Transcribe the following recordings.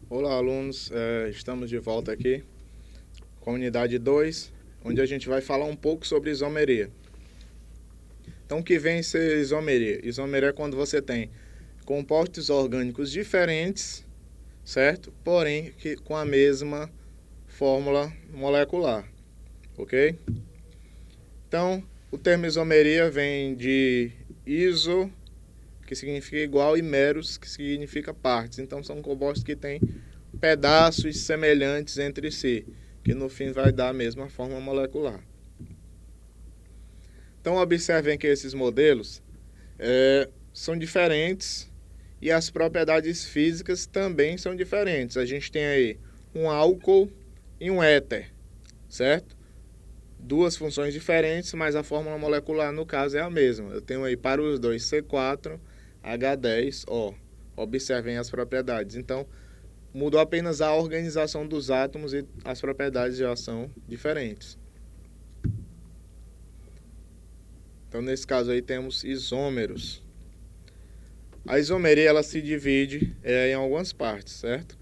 Olá, alunos. Estamos de volta aqui com a unidade 2, onde a gente vai falar um pouco sobre isomeria. Então, o que vem ser isomeria? Isomeria é quando você tem compostos orgânicos diferentes, certo? Porém, com a mesma fórmula molecular, ok? Então, o termo isomeria vem de iso, que significa igual, e meros, que significa partes. Então, são compostos que têm pedaços semelhantes entre si, que no fim vai dar a mesma forma molecular. Então, observem que esses modelos são diferentes e as propriedades físicas também são diferentes. A gente tem aí um álcool e um éter, certo? Duas funções diferentes, mas a fórmula molecular, no caso, é a mesma. Eu tenho aí para os dois C4H10O. Observem as propriedades. Então, mudou apenas a organização dos átomos e as propriedades já são diferentes. Então, nesse caso aí, temos isômeros. A isomeria ela se divide em algumas partes, certo?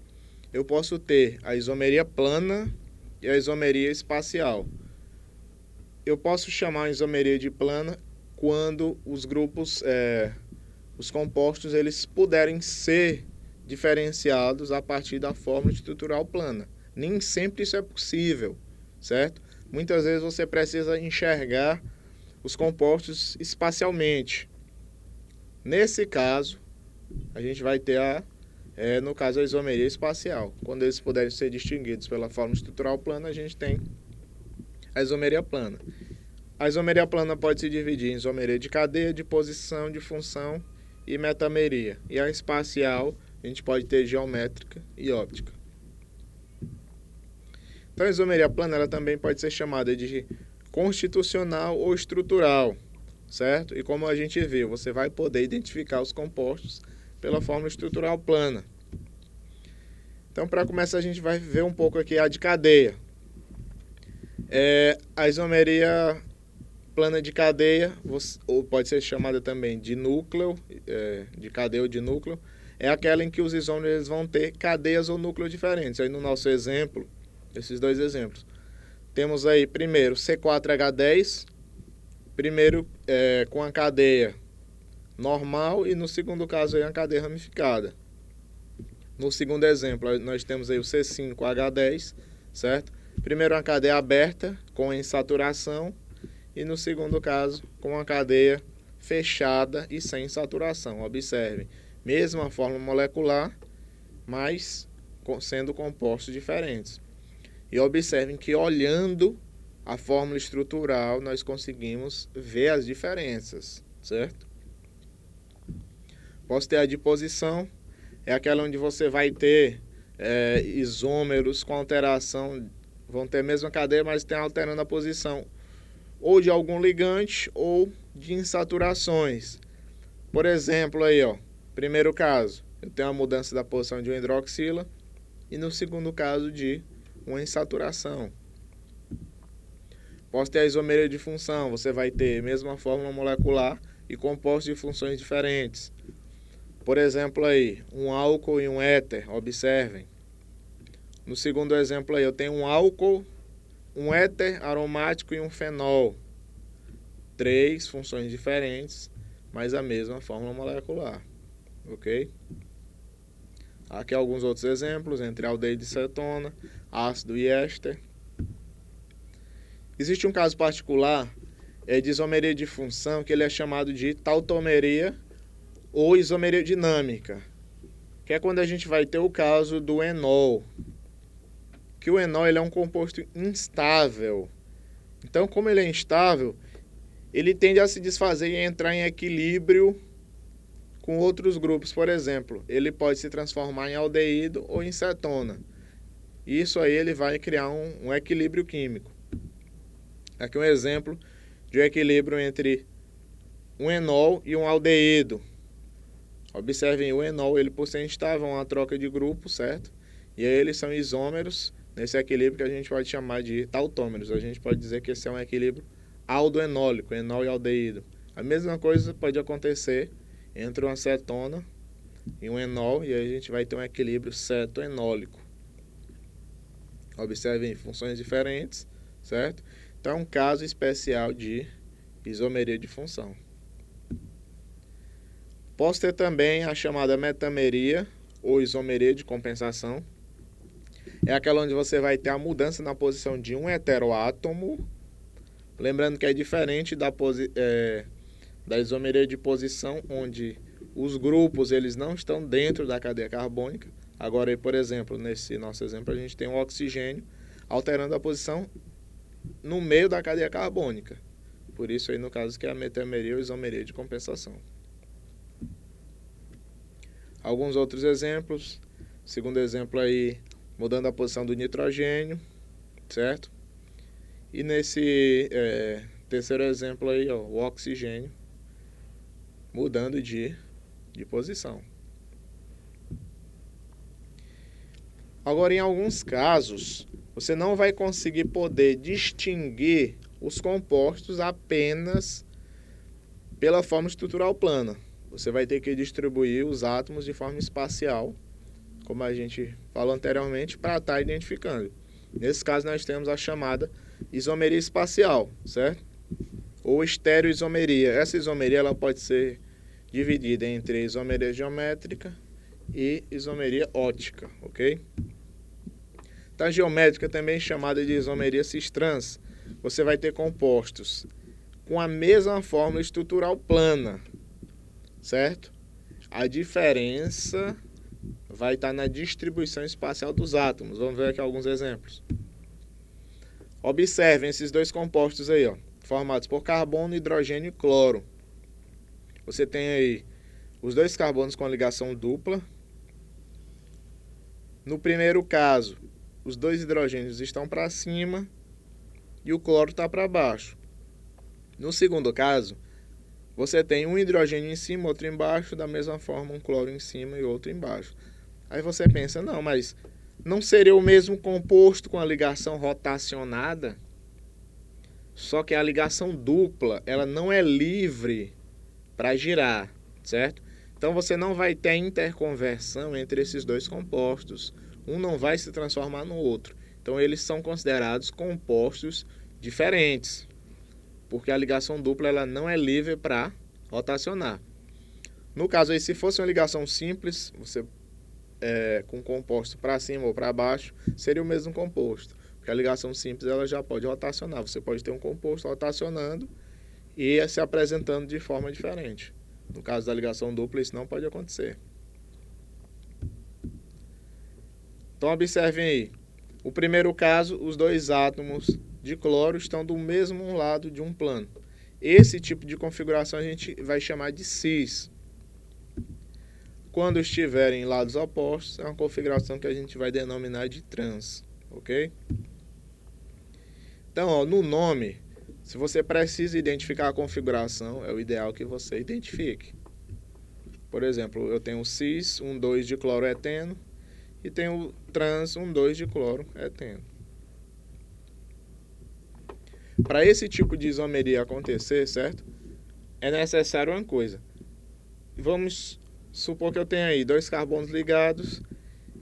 Eu posso ter a isomeria plana e a isomeria espacial. Eu posso chamar a isomeria de plana quando os grupos, os compostos, eles puderem ser diferenciados a partir da fórmula estrutural plana. Nem sempre isso é possível, certo? Muitas vezes você precisa enxergar os compostos espacialmente. Nesse caso, a gente vai ter no caso, a isomeria espacial. Quando eles puderem ser distinguidos pela fórmula estrutural plana, a gente tem a isomeria plana. A isomeria plana pode se dividir em isomeria de cadeia, de posição, de função e metameria. E a espacial, a gente pode ter geométrica e óptica. Então, a isomeria plana ela também pode ser chamada de constitucional ou estrutural, certo? E como a gente viu, você vai poder identificar os compostos pela fórmula estrutural plana. Então, para começar, a gente vai ver um pouco aqui a de cadeia. A isomeria plana de cadeia, ou pode ser chamada também de núcleo, de cadeia ou de núcleo, é aquela em que os isômeros vão ter cadeias ou núcleos diferentes. Aí no nosso exemplo, esses dois exemplos, temos aí primeiro C4H10, primeiro com a cadeia normal e no segundo caso aí a cadeia ramificada. No segundo exemplo, nós temos aí o C5H10, certo? Primeiro uma cadeia aberta com insaturação e no segundo caso com uma cadeia fechada e sem saturação. Observem, mesma fórmula molecular, mas sendo compostos diferentes. E observem que olhando a fórmula estrutural nós conseguimos ver as diferenças, certo? Posso ter a de posição, é aquela onde você vai ter isômeros com alteração, vão ter a mesma cadeia, mas tem alterando a posição ou de algum ligante ou de insaturações. Por exemplo, aí, ó, primeiro caso, eu tenho a mudança da posição de uma hidroxila e no segundo caso de uma insaturação. Posso ter a isomeria de função, você vai ter a mesma fórmula molecular e compostos de funções diferentes. Por exemplo, aí, um álcool e um éter, observem. No segundo exemplo aí, eu tenho um álcool, um éter aromático e um fenol. 3 funções diferentes, mas a mesma fórmula molecular, ok? Aqui alguns outros exemplos, entre aldeído e cetona, ácido e éster. Existe um caso particular de isomeria de função que ele é chamado de tautomeria ou isomeria dinâmica, que é quando a gente vai ter o caso do enol, que o enol ele é um composto instável. Então, como ele é instável, ele tende a se desfazer e entrar em equilíbrio com outros grupos. Por exemplo, ele pode se transformar em aldeído ou em cetona. Isso aí ele vai criar um equilíbrio químico. Aqui um exemplo de um equilíbrio entre um enol e um aldeído. Observem, o enol, ele por ser instável, é uma troca de grupo, certo? E aí eles são isômeros nesse equilíbrio que a gente pode chamar de tautômeros. A gente pode dizer que esse é um equilíbrio aldoenólico, enol e aldeído. A mesma coisa pode acontecer entre uma cetona e um enol, e aí a gente vai ter um equilíbrio cetoenólico. Observem funções diferentes, certo? Então é um caso especial de isomeria de função. Posso ter também a chamada metameria ou isomeria de compensação. É aquela onde você vai ter a mudança na posição de um heteroátomo. Lembrando que é diferente da isomeria de posição, onde os grupos eles não estão dentro da cadeia carbônica. Agora, aí, por exemplo, nesse nosso exemplo, a gente tem um oxigênio alterando a posição no meio da cadeia carbônica. Por isso, aí, no caso, que é a metameria ou isomeria de compensação. Alguns outros exemplos. Segundo exemplo aí, mudando a posição do nitrogênio, certo? E nesse terceiro exemplo aí, ó, o oxigênio mudando de posição. Agora, em alguns casos, você não vai conseguir poder distinguir os compostos apenas pela forma estrutural plana. Você vai ter que distribuir os átomos de forma espacial, como a gente falou anteriormente, para estar identificando. Nesse caso, nós temos a chamada isomeria espacial, certo? Ou estereoisomeria. Essa isomeria ela pode ser dividida entre isomeria geométrica e isomeria óptica, ok? Então, a geométrica também chamada de isomeria cis-trans. Você vai ter compostos com a mesma fórmula estrutural plana, certo? A diferença vai estar na distribuição espacial dos átomos. Vamos ver aqui alguns exemplos. Observem esses dois compostos aí, ó, formados por carbono, hidrogênio e cloro. Você tem aí os dois carbonos com ligação dupla. No primeiro caso, os dois hidrogênios estão para cima e o cloro está para baixo. No segundo caso, você tem um hidrogênio em cima, outro embaixo, da mesma forma um cloro em cima e outro embaixo. Aí você pensa, não, mas não seria o mesmo composto com a ligação rotacionada? Só que a ligação dupla, ela não é livre para girar, certo? Então você não vai ter interconversão entre esses dois compostos. Um não vai se transformar no outro. Então eles são considerados compostos diferentes, porque a ligação dupla ela não é livre para rotacionar. No caso aí, se fosse uma ligação simples, você com composto para cima ou para baixo, seria o mesmo composto. Porque a ligação simples ela já pode rotacionar. Você pode ter um composto rotacionando e se apresentando de forma diferente. No caso da ligação dupla, isso não pode acontecer. Então, observem aí. O primeiro caso, os dois átomos de cloro estão do mesmo lado de um plano. Esse tipo de configuração a gente vai chamar de cis. Quando estiverem em lados opostos, é uma configuração que a gente vai denominar de trans, ok? Então, ó, no nome, se você precisa identificar a configuração, é o ideal que você identifique. Por exemplo, eu tenho cis 1,2 de cloroeteno e tenho trans 1,2 de cloroeteno. Para esse tipo de isomeria acontecer, certo? É necessário uma coisa. Vamos supor que eu tenho aí dois carbonos ligados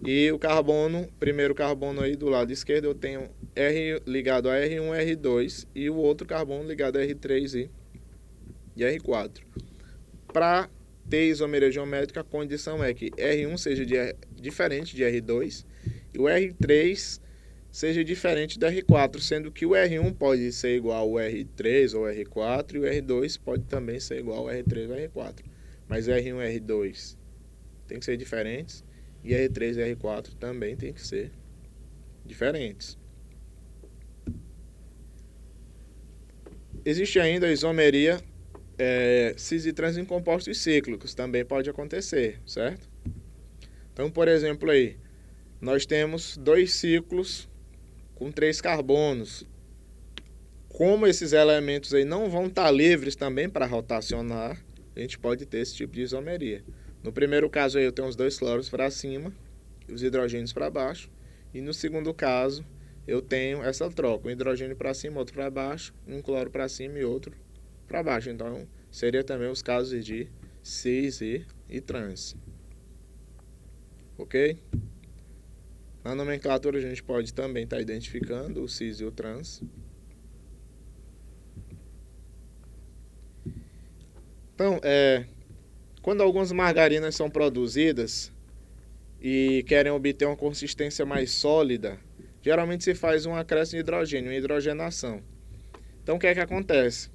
e o carbono, primeiro carbono aí do lado esquerdo, eu tenho R ligado a R1, R2 e o outro carbono ligado a R3 e R4. Para ter isomeria geométrica, a condição é que R1 seja diferente de R2 e o R3 seja diferente do R4, sendo que o R1 pode ser igual ao R3 ou R4 e o R2 pode também ser igual ao R3 ou R4. Mas R1 e R2 tem que ser diferentes e R3 e R4 também tem que ser diferentes. Existe ainda a isomeria cis e trans em compostos cíclicos, também pode acontecer, certo? Então, por exemplo, aí, nós temos dois ciclos com 3 carbonos. Como esses elementos aí não vão estar livres também para rotacionar, a gente pode ter esse tipo de isomeria. No primeiro caso aí eu tenho os dois cloros para cima e os hidrogênios para baixo. E no segundo caso eu tenho essa troca, um hidrogênio para cima, outro para baixo, um cloro para cima e outro para baixo. Então seria também os casos de cis e trans. ok? Na nomenclatura a gente pode também estar identificando o cis e o trans. Então, quando algumas margarinas são produzidas e querem obter uma consistência mais sólida, geralmente se faz um acréscimo de hidrogênio, uma hidrogenação. Então, o que é que acontece?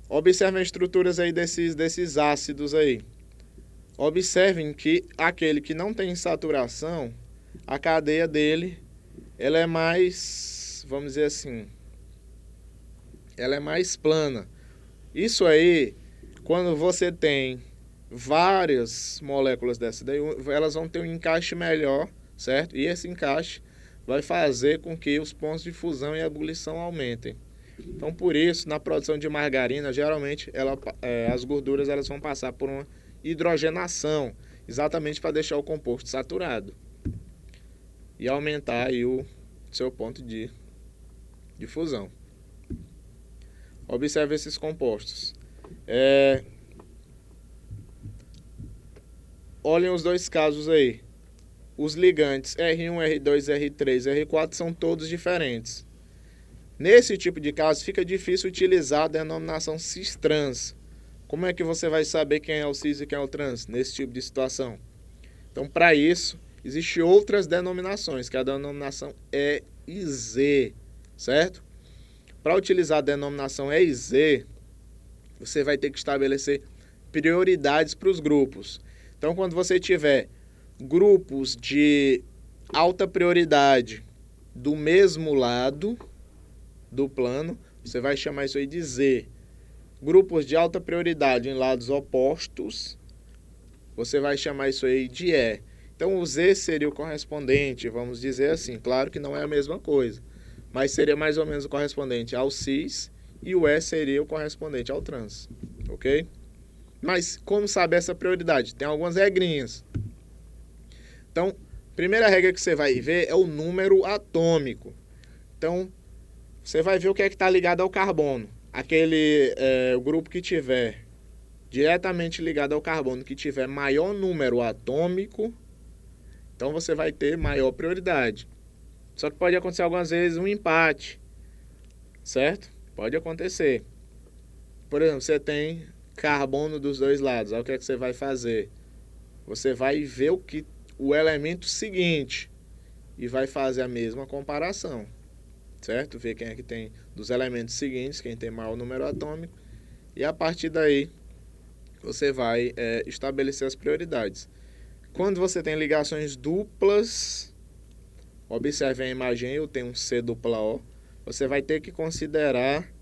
Observem as estruturas aí desses ácidos aí. Observem que aquele que não tem saturação, a cadeia dele, ela é mais, vamos dizer assim, ela é mais plana. Isso aí, quando você tem várias moléculas dessa daí, elas vão ter um encaixe melhor, certo? E esse encaixe vai fazer com que os pontos de fusão e ebulição aumentem. Então, por isso, na produção de margarina, geralmente as gorduras elas vão passar por uma hidrogenação, exatamente para deixar o composto saturado e aumentar aí o seu ponto de fusão. Observe esses compostos. Olhem os dois casos aí. Os ligantes R1, R2, R3, R4 são todos diferentes. Nesse tipo de caso, fica difícil utilizar a denominação cis-trans. Como é que você vai saber quem é o cis e quem é o trans nesse tipo de situação? Então, para isso, existem outras denominações, que a denominação é e Z, certo? Para utilizar a denominação E e Z, você vai ter que estabelecer prioridades para os grupos. Então, quando você tiver grupos de alta prioridade do mesmo lado do plano, você vai chamar isso aí de Z. Grupos de alta prioridade em lados opostos, você vai chamar isso aí de E. Então, o Z seria o correspondente, vamos dizer assim. Claro que não é a mesma coisa, mas seria mais ou menos o correspondente ao cis e o E seria o correspondente ao trans, ok? Mas como saber essa prioridade? Tem algumas regrinhas. Então, primeira regra que você vai ver é o número atômico. Então, você vai ver o que é que está ligado ao carbono. O grupo que tiver diretamente ligado ao carbono, que tiver maior número atômico, então você vai ter maior prioridade. Só que pode acontecer algumas vezes um empate, certo? Pode acontecer. Por exemplo, você tem carbono dos dois lados. Aí o que é que você vai fazer? Você vai ver o elemento seguinte e vai fazer a mesma comparação, certo? Ver quem é que tem dos elementos seguintes, quem tem maior número atômico, e a partir daí você vai estabelecer as prioridades. Quando você tem ligações duplas, observe a imagem, eu tenho um C dupla O, você vai ter que considerar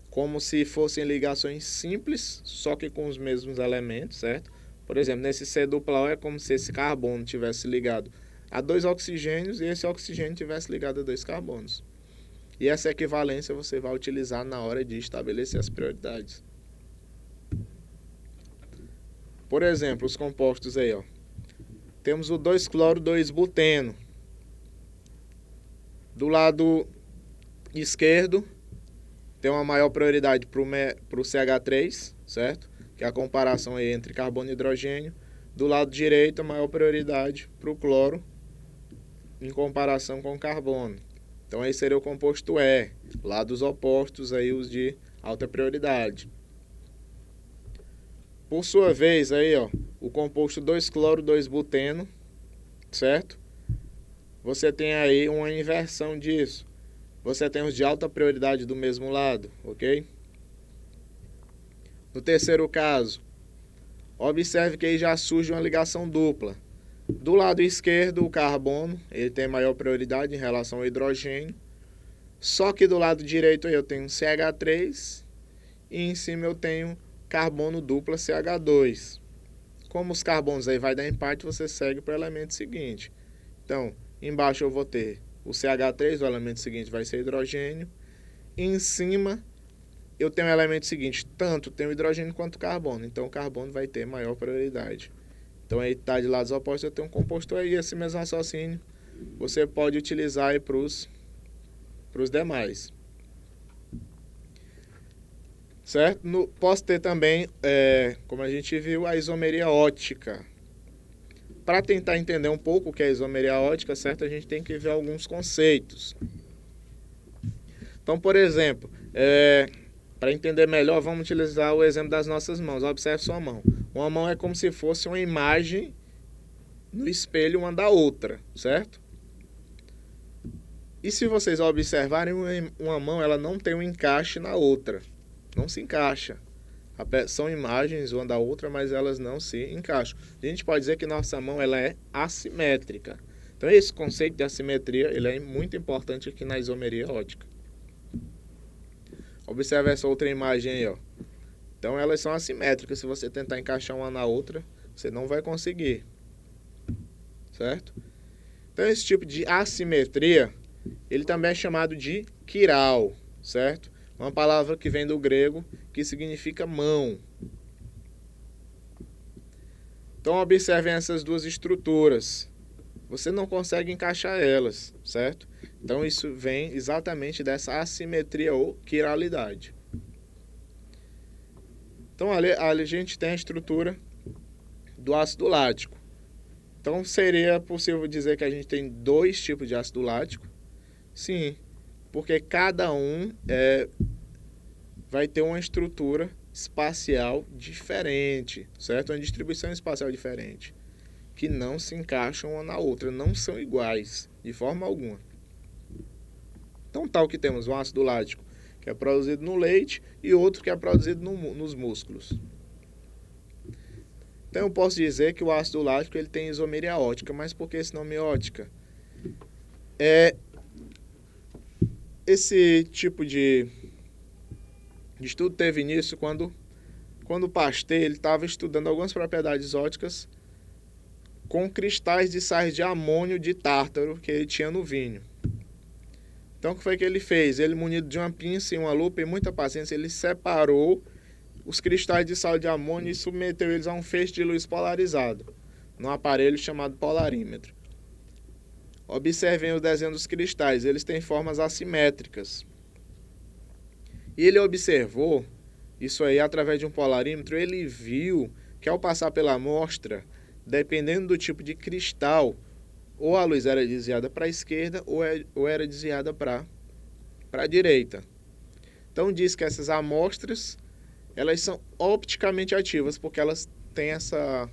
como se fossem ligações simples, só que com os mesmos elementos, certo? Por exemplo, nesse C dupla O é como se esse carbono tivesse ligado a 2 oxigênios e esse oxigênio tivesse ligado a 2 carbonos. E essa equivalência você vai utilizar na hora de estabelecer as prioridades. Por exemplo, os compostos aí, ó. Temos o 2-cloro-2-buteno. Do lado esquerdo, tem uma maior prioridade para o CH3, certo? Que é a comparação aí entre carbono e hidrogênio. Do lado direito, a maior prioridade para o cloro, em comparação com o carbono. Então, aí seria o composto E. Lados opostos, aí os de alta prioridade. Por sua vez, aí, ó, o composto 2-cloro-2-buteno, certo? Você tem aí uma inversão disso. Você tem os de alta prioridade do mesmo lado, ok? No terceiro caso, observe que aí já surge uma ligação dupla. Do lado esquerdo, o carbono, ele tem maior prioridade em relação ao hidrogênio. Só que do lado direito aí eu tenho CH3 e em cima eu tenho carbono dupla CH2. Como os carbonos aí vai dar empate, você segue para o elemento seguinte. Então, embaixo eu vou ter o CH3, o elemento seguinte vai ser hidrogênio. E em cima eu tenho o elemento seguinte, tanto tem o hidrogênio quanto o carbono. Então, o carbono vai ter maior prioridade. Então, aí está de lados opostos, eu tenho um composto aí, esse mesmo raciocínio você pode utilizar aí para os demais. Certo? Posso ter também, como a gente viu, a isomeria ótica. para tentar entender um pouco o que é isomeria ótica, certo? A gente tem que ver alguns conceitos. Então, por exemplo, para entender melhor, vamos utilizar o exemplo das nossas mãos. Observe sua mão. Uma mão é como se fosse uma imagem no espelho uma da outra, certo? E se vocês observarem, uma mão ela não tem um encaixe na outra. Não se encaixa. São imagens uma da outra, mas elas não se encaixam. A gente pode dizer que nossa mão ela é assimétrica. Então esse conceito de assimetria ele é muito importante aqui na isomeria ótica. Observe essa outra imagem aí, ó. Então elas são assimétricas. Se você tentar encaixar uma na outra, você não vai conseguir. Certo? Então esse tipo de assimetria, ele também é chamado de quiral, certo? Uma palavra que vem do grego, que significa mão. Então observem essas duas estruturas. Você não consegue encaixar elas, certo? Então isso vem exatamente dessa assimetria ou quiralidade. Então ali a gente tem a estrutura do ácido lático. Então seria possível dizer que a gente tem dois tipos de ácido lático? Sim, porque cada um vai ter uma estrutura espacial diferente, certo? Uma distribuição espacial diferente, que não se encaixam uma na outra, não são iguais, de forma alguma. Então, tal que temos um ácido lático, que é produzido no leite, e outro que é produzido nos músculos. Então, eu posso dizer que o ácido lático ele tem isomeria ótica, mas por que esse nome ótica? Esse tipo de estudo teve início quando Pasteur estava estudando algumas propriedades óticas com cristais de sais de amônio de tártaro que ele tinha no vinho. Então, o que foi que ele fez? Ele, munido de uma pinça e uma lupa e muita paciência, ele separou os cristais de sal de amônio e submeteu eles a um feixe de luz polarizado, num aparelho chamado polarímetro. Observem o desenho dos cristais, eles têm formas assimétricas. E ele observou isso aí através de um polarímetro, ele viu que ao passar pela amostra, dependendo do tipo de cristal, ou a luz era desviada para a esquerda ou era desviada para a direita. Então diz que essas amostras elas são opticamente ativas porque elas têm essa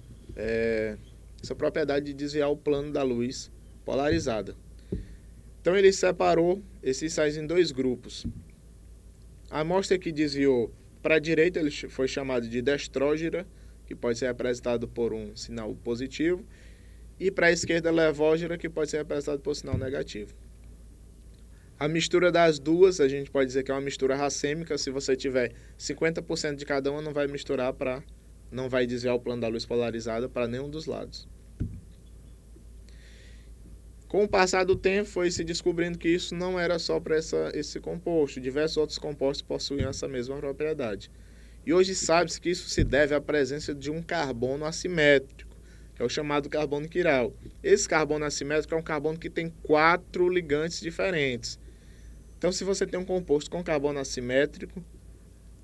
propriedade de desviar o plano da luz polarizada. Então ele separou esses sais em dois grupos. A amostra que desviou para a direita ele foi chamada de destrógira, que pode ser representado por um sinal positivo, e para a esquerda levógera, que pode ser representado por um sinal negativo. A mistura das duas, a gente pode dizer que é uma mistura racêmica. Se você tiver 50% de cada uma, não vai desviar o plano da luz polarizada para nenhum dos lados. Com o passar do tempo, foi se descobrindo que isso não era só para esse composto. Diversos outros compostos possuíam essa mesma propriedade. E hoje sabe-se que isso se deve à presença de um carbono assimétrico, que é o chamado carbono quiral. Esse carbono assimétrico é um carbono que tem 4 ligantes diferentes. Então, se você tem um composto com carbono assimétrico,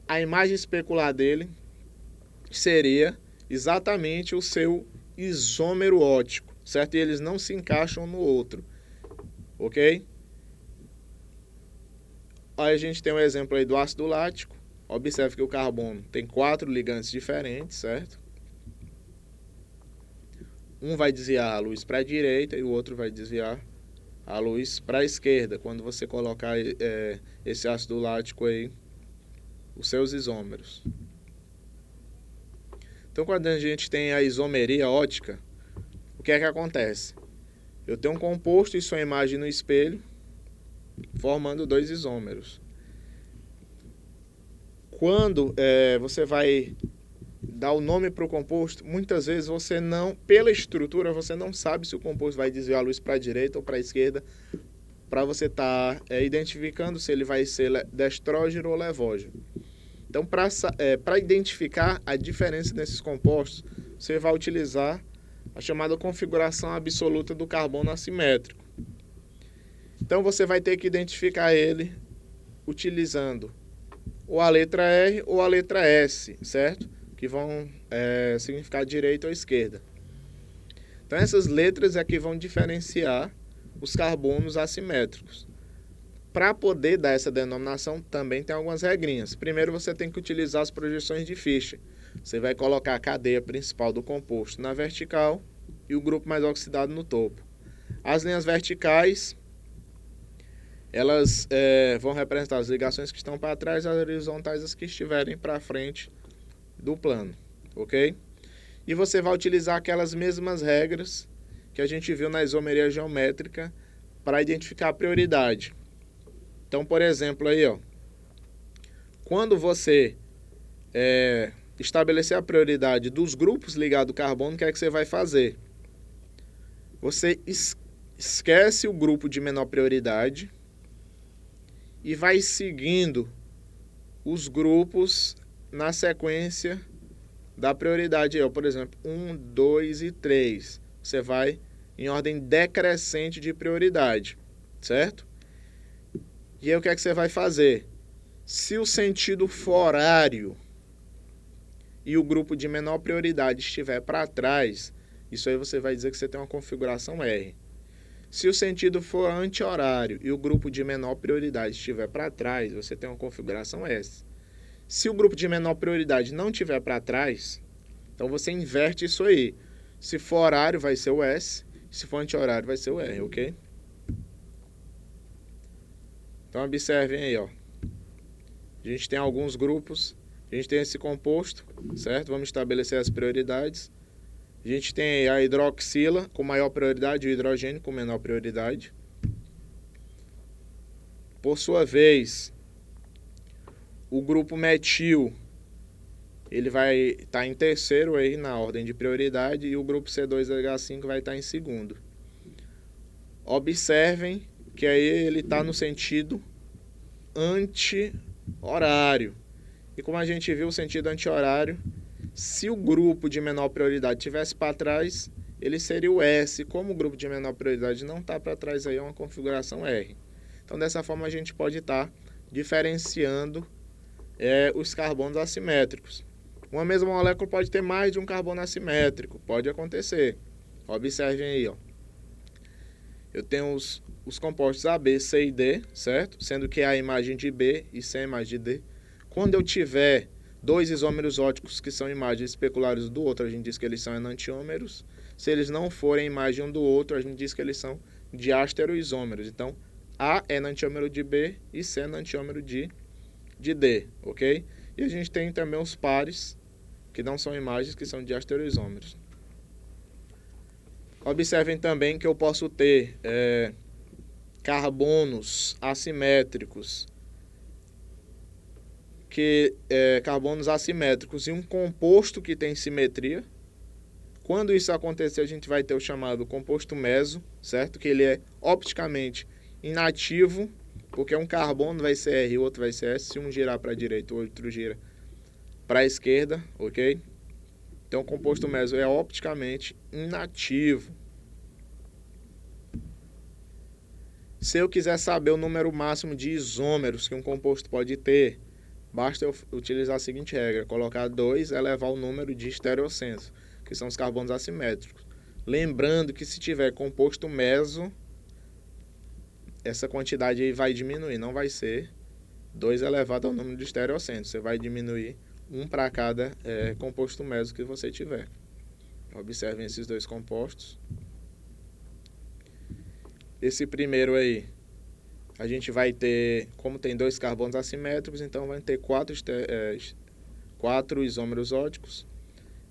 a imagem especular dele seria exatamente o seu isômero ótico, certo? E eles não se encaixam no outro, ok? Aí a gente tem um exemplo aí do ácido lático. Observe que o carbono tem 4 ligantes diferentes, certo? Um vai desviar a luz para a direita e o outro vai desviar a luz para a esquerda, quando você colocar esse ácido lático aí, os seus isômeros. Então, quando a gente tem a isomeria ótica, o que é que acontece? Eu tenho um composto e sua imagem no espelho, formando 2 isômeros. Quando você vai dar o nome para o composto, muitas vezes você não, pela estrutura, você não sabe se o composto vai desviar a luz para a direita ou para a esquerda, para você estar identificando se ele vai ser destrógeno ou levógeno. Então, para identificar a diferença desses compostos, você vai utilizar a chamada configuração absoluta do carbono assimétrico. Então, você vai ter que identificar ele utilizando ou a letra R ou a letra S, certo? Que vão significar direita ou esquerda. Então, essas letras é que vão diferenciar os carbonos assimétricos. Para poder dar essa denominação, também tem algumas regrinhas. Primeiro, você tem que utilizar as projeções de Fischer. Você vai colocar a cadeia principal do composto na vertical e o grupo mais oxidado no topo. As linhas verticais, elas vão representar as ligações que estão para trás, as horizontais as que estiverem para frente do plano, ok? E você vai utilizar aquelas mesmas regras que a gente viu na isomeria geométrica para identificar a prioridade. Então, por exemplo, aí, ó, quando você estabelecer a prioridade dos grupos ligados ao carbono, o que é que você vai fazer? Você esquece o grupo de menor prioridade e vai seguindo os grupos na sequência da prioridade. Por exemplo, 1, 2 e 3. Você vai em ordem decrescente de prioridade, certo? E aí o que é que você vai fazer? Se o sentido for horário e o grupo de menor prioridade estiver para trás, isso aí você vai dizer que você tem uma configuração R. Se o sentido for anti-horário e o grupo de menor prioridade estiver para trás, você tem uma configuração S. Se o grupo de menor prioridade não estiver para trás, então você inverte isso aí. Se for horário, vai ser o S. Se for anti-horário, vai ser o R, ok? Então, observem aí, ó. A gente tem alguns grupos, a gente tem esse composto, certo? Vamos estabelecer as prioridades. A gente tem a hidroxila com maior prioridade e o hidrogênio com menor prioridade. Por sua vez, o grupo metil, ele vai estar em terceiro aí na ordem de prioridade e o grupo C2H5 vai estar em segundo. Observem que aí ele está no sentido anti-horário. E como a gente viu o sentido anti-horário, se o grupo de menor prioridade estivesse para trás, ele seria o S. Como o grupo de menor prioridade não está para trás, aí é uma configuração R. Então, dessa forma, a gente pode estar diferenciando os carbonos assimétricos. Uma mesma molécula pode ter mais de um carbono assimétrico. Pode acontecer. Observem aí, ó. Eu tenho os compostos A, B, C e D, certo? Sendo que A é a imagem de B e C é a imagem de D. Quando eu tiver dois isômeros óticos que são imagens especulares do outro, a gente diz que eles são enantiômeros. Se eles não forem imagem um do outro, a gente diz que eles são diastereoisômeros. Então, A é enantiômero de B e C é enantiômero de D, ok? E a gente tem também os pares, que não são imagens, que são diastereoisômeros. Observem também que eu posso ter carbonos assimétricos, carbonos assimétricos e um composto que tem simetria. Quando isso acontecer, a gente vai ter o chamado composto meso, certo? Que ele é opticamente inativo, porque um carbono vai ser R e o outro vai ser S. Se um girar para a direita, o outro gira para a esquerda, ok? Então, o composto meso é opticamente inativo. Se eu quiser saber o número máximo de isômeros que um composto pode ter, basta eu utilizar a seguinte regra: colocar 2 e elevar o número de estereocenso, que são os carbonos assimétricos. Lembrando que se tiver composto meso, essa quantidade aí vai diminuir, não vai ser 2 elevado ao número de estereocenso. Você vai diminuir 1 para cada composto meso que você tiver. Observem esses dois compostos. Esse primeiro aí, a gente vai ter, como tem dois carbonos assimétricos, então vai ter 4 isômeros óticos.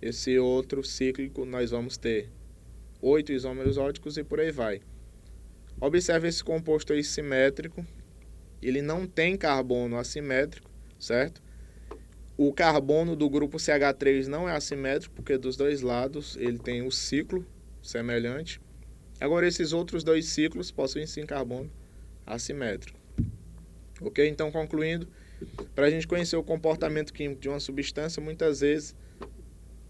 Esse outro cíclico, nós vamos ter 8 isômeros óticos e por aí vai. Observe esse composto aí simétrico. Ele não tem carbono assimétrico, certo? O carbono do grupo CH3 não é assimétrico, porque dos dois lados ele tem um ciclo semelhante. Agora, esses outros dois ciclos possuem sim carbono assimétrico. Ok? Então, concluindo, para a gente conhecer o comportamento químico de uma substância, muitas vezes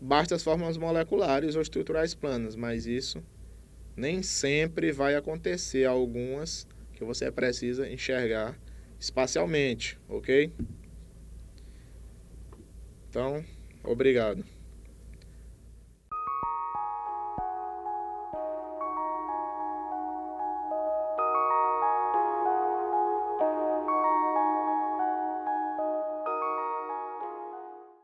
basta as fórmulas moleculares ou estruturais planas, mas isso nem sempre vai acontecer. Algumas que você precisa enxergar espacialmente, ok? Então, obrigado.